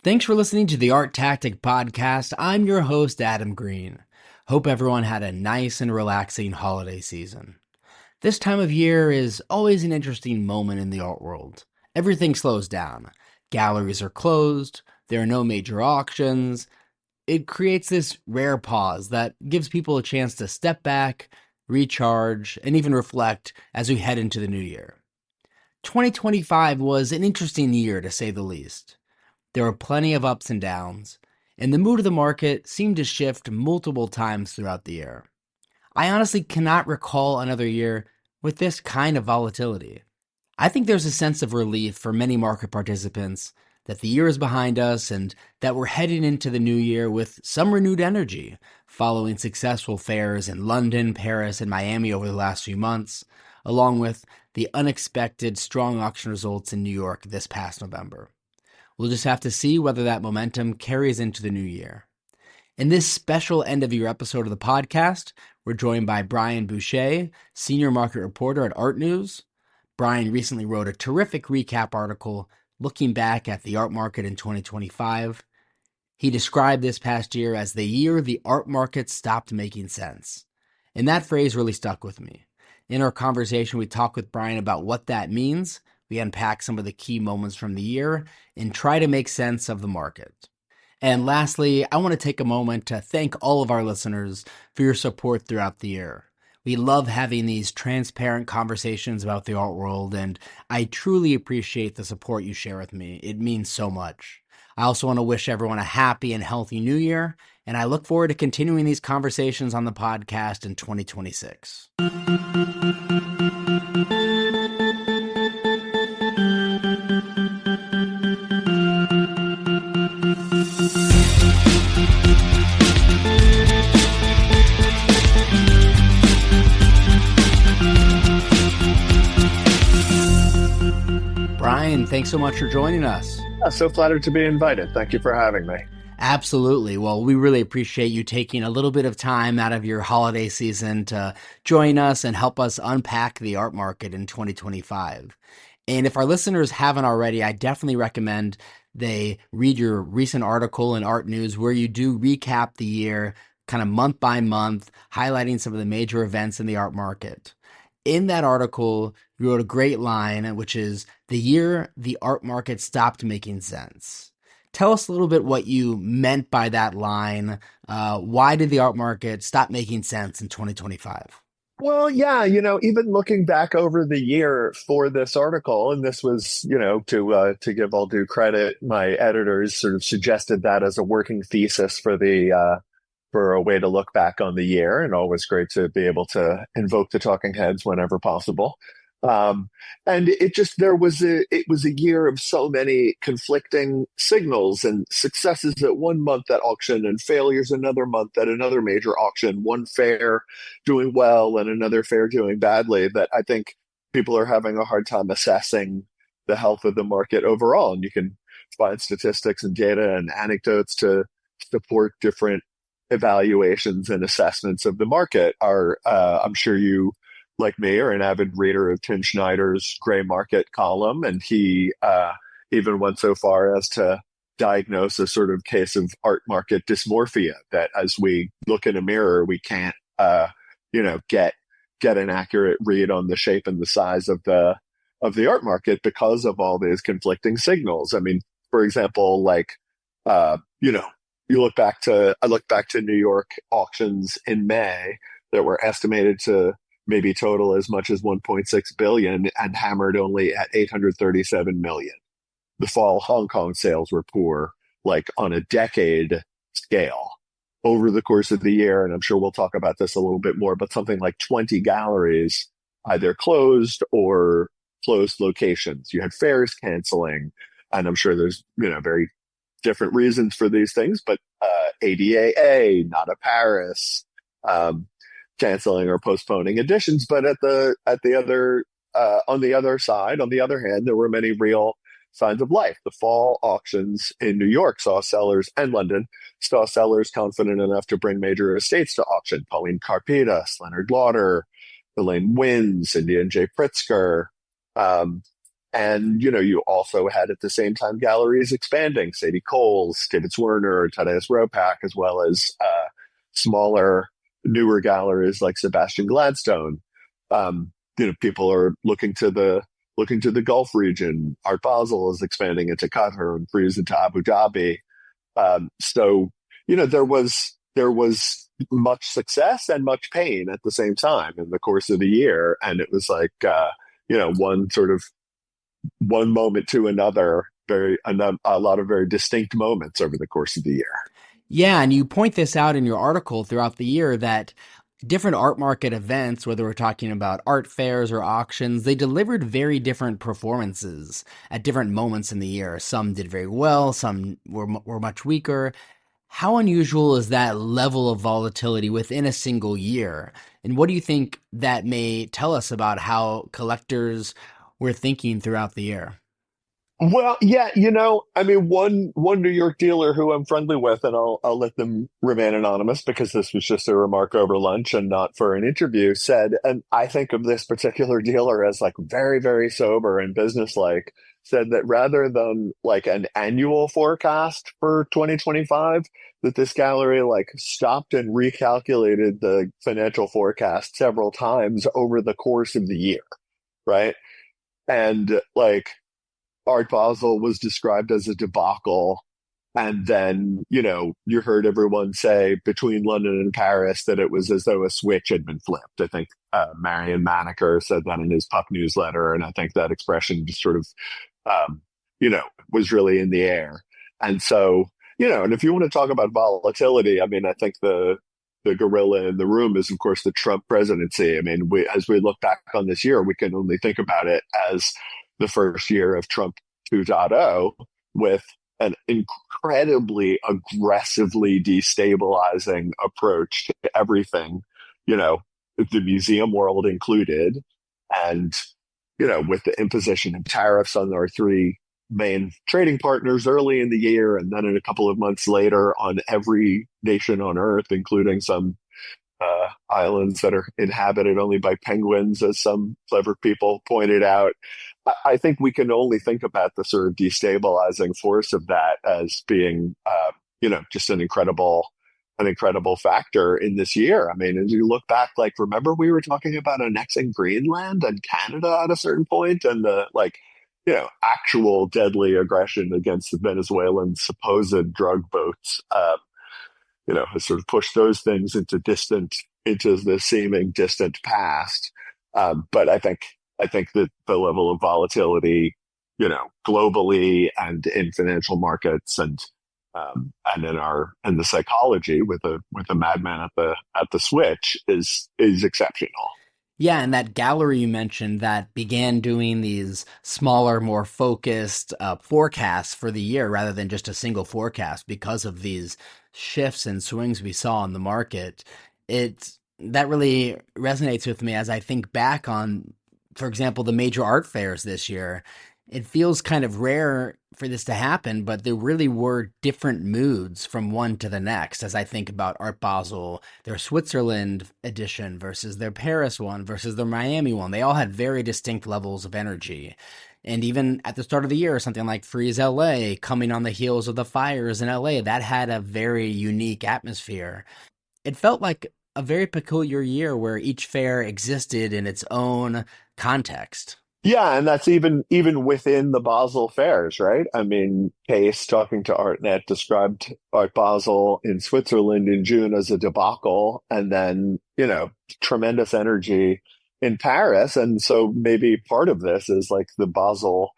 Thanks for listening to the ArtTactic Podcast. I'm your host, Adam Green. Hope everyone had a nice and relaxing holiday season. This time of year is always an interesting moment in the art world. Everything slows down. Galleries are closed. There are no major auctions. It creates this rare pause that gives people a chance to step back, recharge, and even reflect as we head into the new year. 2025 was an interesting year, to say the least. There were plenty of ups and downs, and the mood of the market seemed to shift multiple times throughout the year. I honestly cannot recall another year with this kind of volatility. I think there's a sense of relief for many market participants that the year is behind us and that we're heading into the new year with some renewed energy, following successful fairs in London, Paris, and Miami over the last few months, along with the unexpected strong auction results in New York this past November. We'll just have to see whether that momentum carries into the new year. In this special end-of-year episode of the podcast, we're joined by Brian Boucher, senior market reporter at ARTnews. Brian recently wrote a terrific recap article looking back at the art market in 2025. He described this past year as the year the art market stopped making sense. And that phrase really stuck with me. In our conversation, we talk with Brian about what that means. We unpack some of the key moments from the year and try to make sense of the market. And lastly, I want to take a moment to thank all of our listeners for your support throughout the year. We love having these transparent conversations about the art world, and I truly appreciate the support you share with me. It means so much. I also want to wish everyone a happy and healthy new year, and I look forward to continuing these conversations on the podcast in 2026. Brian, thanks so much for joining us. So flattered to be invited. Thank you for having me. Absolutely. Well, we really appreciate you taking a little bit of time out of your holiday season to join us and help us unpack the art market in 2025. And if our listeners haven't already, I definitely recommend they read your recent article in ArtNews where you do recap the year kind of month by month, highlighting some of the major events in the art market. In that article, you wrote a great line, which is the year the art market stopped making sense. Tell us a little bit what you meant by that line. Why did the art market stop making sense in 2025? Well, yeah, even looking back over the year for this article, and this was, to give all due credit, my editors sort of suggested that as a working thesis for for a way to look back on the year, and always great to be able to invoke the talking heads whenever possible. And it was a year of so many conflicting signals and successes at one month at auction and failures another month at another major auction, one fair doing well and another fair doing badly, that I think people are having a hard time assessing the health of the market overall. And you can find statistics and data and anecdotes to support different evaluations and assessments of the market. I'm sure you, like me, are an avid reader of Tim Schneider's Gray Market column, and he even went so far as to diagnose a sort of case of art market dysmorphia, that as we look in a mirror, we can't, get an accurate read on the shape and the size of the art market because of all these conflicting signals. I mean, for example, I look back to New York auctions in May that were estimated to maybe total as much as 1.6 billion and hammered only at 837 million. The fall Hong Kong sales were poor, like on a decade scale. Over the course of the year, and I'm sure we'll talk about this a little bit more, but something like 20 galleries either closed or closed locations. You had fairs canceling, and I'm sure there's, very different reasons for these things, but ADAA, Nada Paris, canceling or postponing editions. But on the other hand, there were many real signs of life. The fall auctions in New York and London saw sellers confident enough to bring major estates to auction. Pauline Karpidas, Leonard Lauder, Elaine Wins, India and Jay Pritzker. And, you know, you also had at the same time galleries expanding, Sadie Coles, David Werner, Tadeusz Ropak, as well as smaller, newer galleries like Sebastian Gladstone. You know, people are looking to the Gulf region. Art Basel is expanding into Qatar and Freeze into Abu Dhabi. So, you know, there was much success and much pain at the same time in the course of the year. And it was like, you know, one moment to another, a lot of very distinct moments over the course of the year. Yeah, and you point this out in your article throughout the year that different art market events, whether we're talking about art fairs or auctions, they delivered very different performances at different moments in the year. Some did very well, some were much weaker. How unusual is that level of volatility within a single year? And what do you think that may tell us about how collectors were thinking throughout the year? Well, yeah, you know, I mean, one New York dealer who I'm friendly with, and I'll let them remain anonymous because this was just a remark over lunch and not for an interview, said, and I think of this particular dealer as like very, very sober and businesslike, said that rather than like an annual forecast for 2025, that this gallery like stopped and recalculated the financial forecast several times over the course of the year, right? And like Art Basel was described as a debacle. And then, you know, you heard everyone say between London and Paris that it was as though a switch had been flipped. I think Marion Maneker said that in his Puck newsletter. And I think that expression just sort of, you know, was really in the air. And so, you know, and if you want to talk about volatility, I mean, I think the gorilla in the room is, of course, the Trump presidency. I mean, as we look back on this year, we can only think about it as the first year of Trump 2.0 with an incredibly aggressively destabilizing approach to everything, you know, the museum world included. And, you know, with the imposition of tariffs on our three main trading partners early in the year, and then in a couple of months later on every nation on earth, including some islands that are inhabited only by penguins, as some clever people pointed out. I think we can only think about the sort of destabilizing force of that as being, you know, just an incredible factor in this year. I mean, as you look back, like, remember we were talking about annexing Greenland and Canada at a certain point, and the like, you know, actual deadly aggression against the Venezuelan supposed drug boats. You know, has sort of pushed those things into the seeming distant past. But I think that the level of volatility, you know, globally and in financial markets and in the psychology with a madman at the switch is exceptional. Yeah, and that gallery you mentioned that began doing these smaller, more focused forecasts for the year rather than just a single forecast because of these shifts and swings we saw in the market. That really resonates with me as I think back on, for example, the major art fairs this year. It feels kind of rare for this to happen, but there really were different moods from one to the next. As I think about Art Basel, their Switzerland edition versus their Paris one versus their Miami one, they all had very distinct levels of energy. And even at the start of the year, something like Freeze LA, coming on the heels of the fires in LA, that had a very unique atmosphere. It felt like a very peculiar year where each fair existed in its own context. Yeah, and that's even within the Basel fairs, right? I mean, Case talking to ArtNet described Art Basel in Switzerland in June as a debacle, and then, you know, tremendous energy in Paris. And so maybe part of this is like the Basel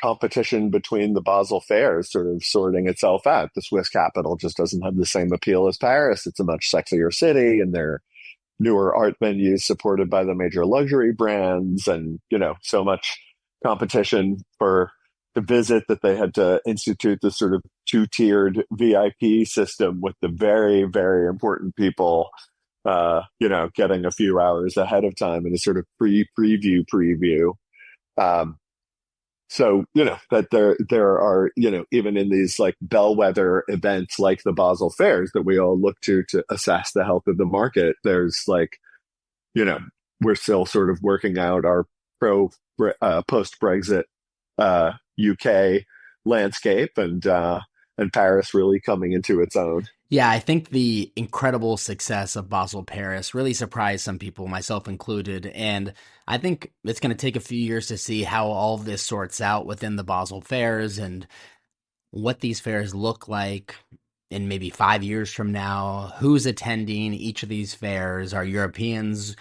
competition between the Basel fairs sort of sorting itself out. The Swiss capital just doesn't have the same appeal as Paris. It's a much sexier city, and they're newer art venues supported by the major luxury brands, and, you know, so much competition for the visit that they had to institute this sort of two-tiered VIP system with the very, very important people, you know, getting a few hours ahead of time in a sort of preview. So, you know, that there are, you know, even in these like bellwether events like the Basel fairs that we all look to assess the health of the market, there's like, you know, we're still sort of working out our post Brexit UK landscape, and Paris really coming into its own. Yeah, I think the incredible success of Basel Paris really surprised some people, myself included. And I think it's going to take a few years to see how all of this sorts out within the Basel fairs and what these fairs look like in maybe 5 years from now, who's attending each of these fairs. Are Europeans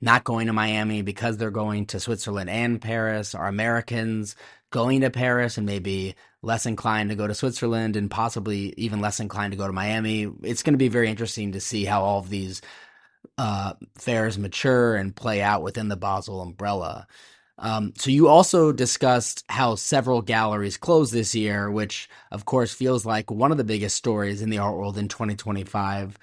not going to Miami because they're going to Switzerland and Paris? Are Americans going to Paris and maybe less inclined to go to Switzerland and possibly even less inclined to go to Miami? It's going to be very interesting to see how all of these fairs mature and play out within the Basel umbrella. So you also discussed how several galleries closed this year, which of course feels like one of the biggest stories in the art world in 2025.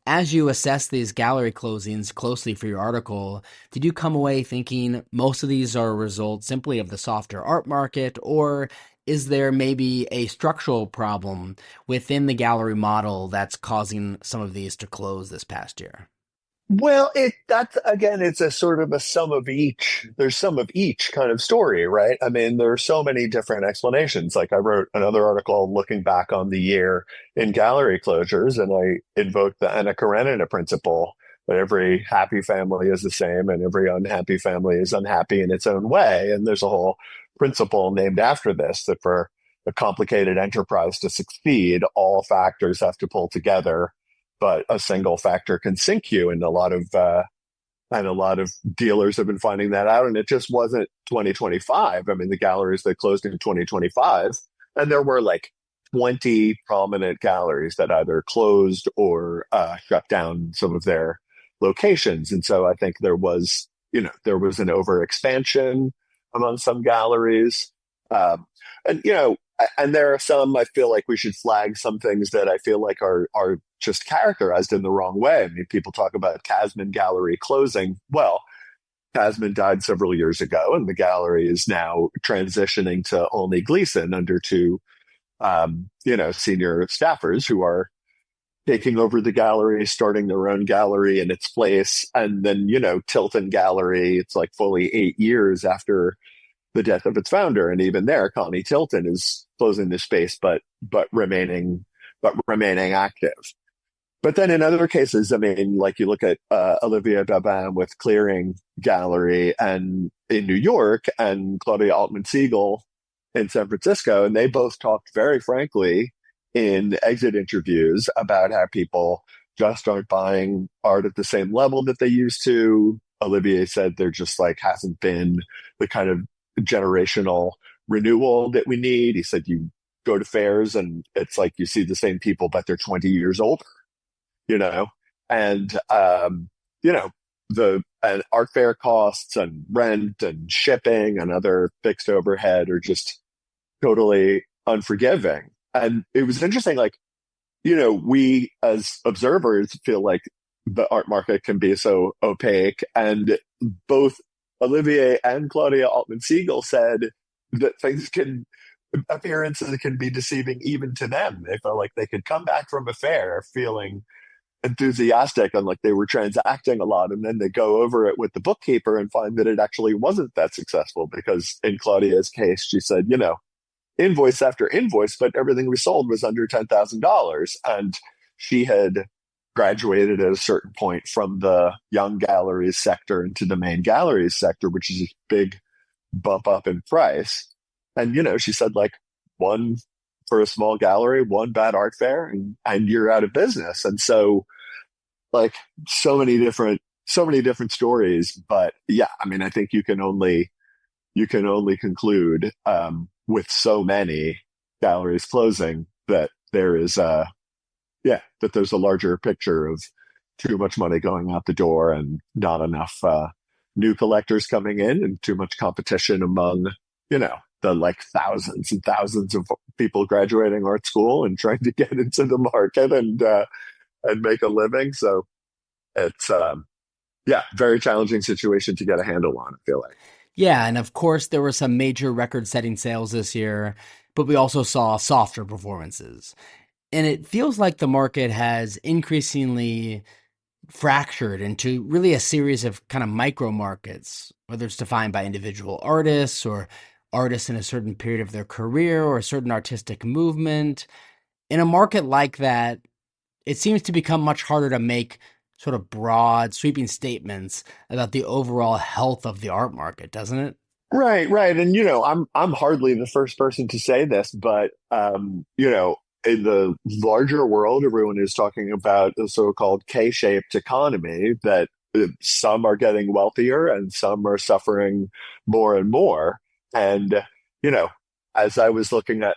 As you assess these gallery closings closely for your article, did you come away thinking most of these are a result simply of the softer art market, or is there maybe a structural problem within the gallery model that's causing some of these to close this past year? Well, that's again, it's a sort of a sum of each. There's some of each kind of story, right? I mean, there are so many different explanations. Like I wrote another article looking back on the year in gallery closures, and I invoked the Anna Karenina principle that every happy family is the same and every unhappy family is unhappy in its own way. And there's a whole principle named after this that for a complicated enterprise to succeed, all factors have to pull together, but a single factor can sink you. And a lot of dealers have been finding that out. And it just wasn't 2025. I mean, the galleries that closed in 2025, and there were like 20 prominent galleries that either closed or shut down some of their locations. And so I think there was an overexpansion among some galleries. And, and there are some, I feel like we should flag some things that I feel like are just characterized in the wrong way. I mean, people talk about Tasman Gallery closing. Well, Tasman died several years ago, and the gallery is now transitioning to only Gleason under two, senior staffers who are taking over the gallery, starting their own gallery in its place. And then, Tilton Gallery, it's like fully 8 years after the death of its founder. And even there, Connie Tilton is closing the space, but remaining active. But then in other cases, I mean, like you look at Olivier Babin with Clearing Gallery and in New York and Claudia Altman Siegel in San Francisco, and they both talked very frankly in exit interviews about how people just aren't buying art at the same level that they used to. Olivier said there just like hasn't been the kind of generational renewal that we need. He said you go to fairs and it's like you see the same people, but they're 20 years older, you know? And, the and art fair costs and rent and shipping and other fixed overhead are just totally unforgiving. And it was interesting, like, we as observers feel like the art market can be so opaque. And both Olivier and Claudia Altman Siegel said that appearances can be deceiving even to them. They felt like they could come back from a fair feeling enthusiastic and like they were transacting a lot, and then they go over it with the bookkeeper and find that it actually wasn't that successful, because in Claudia's case, she said, invoice after invoice, but everything we sold was under $10,000. And she had graduated at a certain point from the young galleries sector into the main galleries sector, which is a big bump up in price. And, she said like one for a small gallery, one bad art fair, and you're out of business. And so like so many different stories. But yeah, I mean, I think you can only conclude with so many galleries closing that there is that there's a larger picture of too much money going out the door and not enough new collectors coming in, and too much competition among the like thousands and thousands of people graduating art school and trying to get into the market and make a living. So it's very challenging situation to get a handle on, I feel like. Yeah, and of course, there were some major record setting sales this year, but we also saw softer performances. And it feels like the market has increasingly fractured into really a series of kind of micro markets, whether it's defined by individual artists or artists in a certain period of their career or a certain artistic movement. In a market like that, it seems to become much harder to make sort of broad, sweeping statements about the overall health of the art market, doesn't it? Right, right. And I'm hardly the first person to say this, but in the larger world, everyone is talking about the so-called K-shaped economy that some are getting wealthier and some are suffering more and more. And, you know, as I was looking at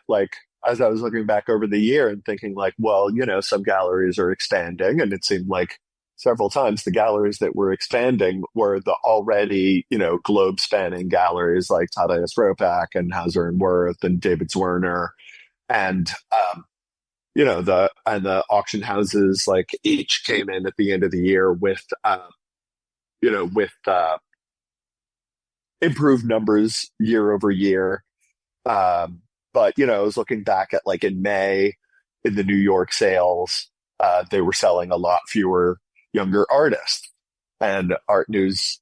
as I was looking back over the year and thinking like, well, some galleries are expanding, and it seemed like several times the galleries that were expanding were the already, globe spanning galleries like Tadeusz Ropac and Hauser and Wirth and David Zwirner. And, the auction houses like each came in at the end of the year with, with improved numbers year over year. But, I was looking back at like in May in the New York sales, they were selling a lot fewer younger artists. And ArtNews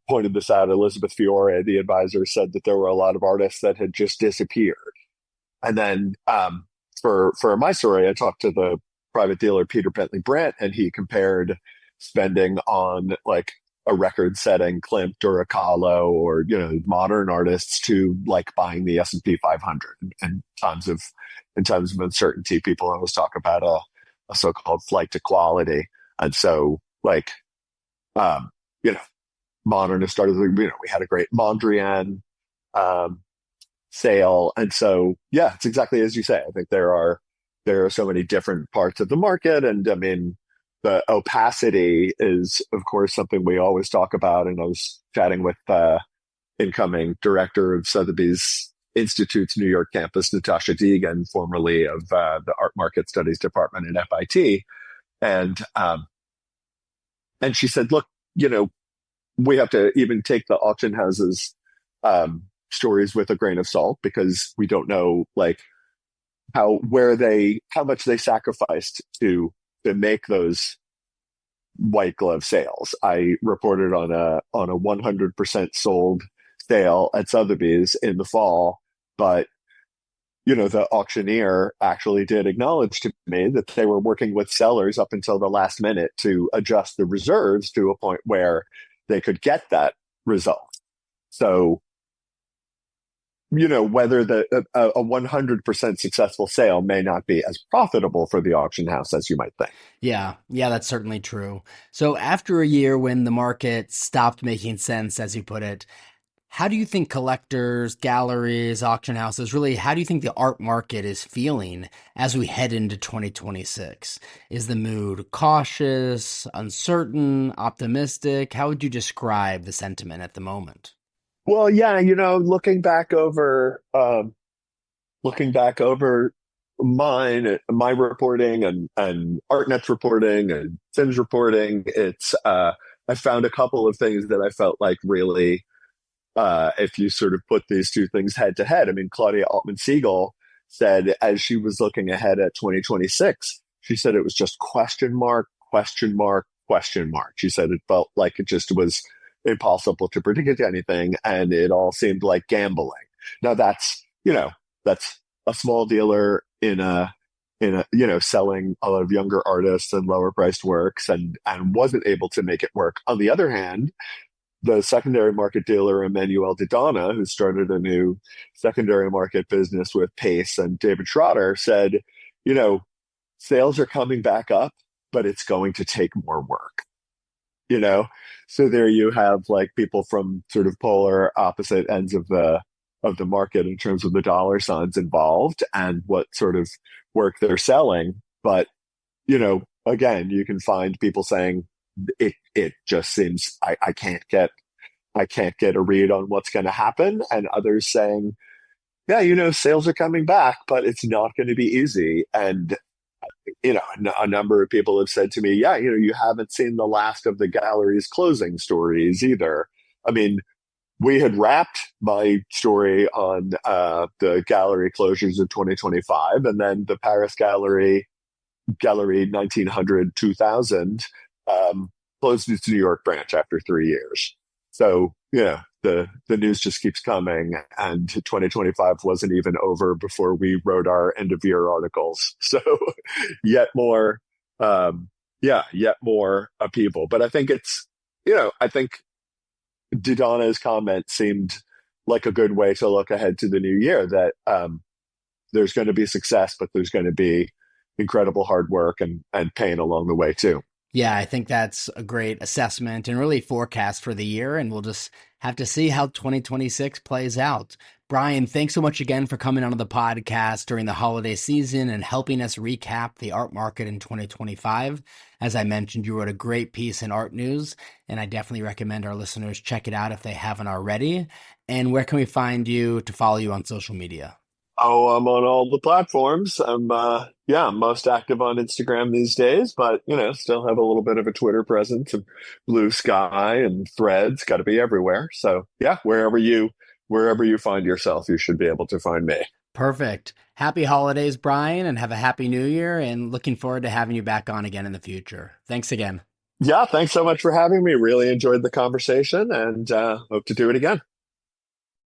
pointed this out. Elizabeth Fiore, the advisor, said that there were a lot of artists that had just disappeared. And then for my story, I talked to the private dealer Peter Bentley Brandt, and he compared spending on like a record-setting Klimt or a Kahlo or modern artists to like buying the S&P 500. In times of uncertainty, people always talk about a so-called flight to quality. And so, like, you know, modernist started. We had a great Mondrian sale, and so yeah, it's exactly as you say. I think there are so many different parts of the market, and I mean, the opacity is, of course, something we always talk about. And I was chatting with incoming director of Sotheby's Institute's New York campus, Natasha Deegan, formerly of the Art Market Studies Department at FIT, and she said, "Look, we have to even take the auction houses stories with a grain of salt because we don't know like how much they sacrificed to make those white glove sales." I reported on a 100% sold sale at Sotheby's in the fall, but the auctioneer actually did acknowledge to me that they were working with sellers up until the last minute to adjust the reserves to a point where they could get that result. So, whether a 100% successful sale may not be as profitable for the auction house as you might think. Yeah, that's certainly true. So after a year when the market stopped making sense, as you put it, how do you think collectors, galleries, auction houses, really, how do you think the art market is feeling as we head into 2026? Is the mood cautious, uncertain, optimistic? How would you describe the sentiment at the moment? Well, yeah, looking back over my reporting and ArtNet's reporting and Tim's reporting, it's I found a couple of things that I felt like really, if you sort of put these two things head to head. I mean, Claudia Altman Siegel said as she was looking ahead at 2026, she said it was just question mark, question mark, question mark. She said it felt like it just was impossible to predict anything, and it all seemed like gambling. Now that's a small dealer in a selling a lot of younger artists and lower priced works, and wasn't able to make it work. On the other hand, the secondary market dealer Emmanuel Didana, who started a new secondary market business with Pace and David Schroeder, said, sales are coming back up, but it's going to take more work. So there you have like people from sort of polar opposite ends of the market in terms of the dollar signs involved and what sort of work they're selling. But again, you can find people saying it just seems I can't get a read on what's going to happen, and others saying, yeah, sales are coming back, but it's not going to be easy. And a number of people have said to me, yeah, you haven't seen the last of the gallery's closing stories either. I mean, we had wrapped my story on the gallery closures of 2025, and then the Paris gallery 1900 2000 closed its New York branch after 3 years. So the news just keeps coming, and 2025 wasn't even over before we wrote our end of year articles. So yet more, yet more upheaval. But I think I think Didana's comment seemed like a good way to look ahead to the new year, that there's going to be success, but there's going to be incredible hard work and pain along the way too. Yeah, I think that's a great assessment and really forecast for the year. And we'll just have to see how 2026 plays out. Brian, thanks so much again for coming onto the podcast during the holiday season and helping us recap the art market in 2025. As I mentioned, you wrote a great piece in ArtNews, and I definitely recommend our listeners check it out if they haven't already. And where can we find you to follow you on social media? Oh, I'm on all the platforms. I'm most active on Instagram these days, but still have a little bit of a Twitter presence and Blue Sky and Threads. Got to be everywhere. So yeah, wherever you find yourself, you should be able to find me. Perfect. Happy holidays, Brian, and have a happy new year, and looking forward to having you back on again in the future. Thanks again. Yeah, thanks so much for having me. Really enjoyed the conversation, and hope to do it again.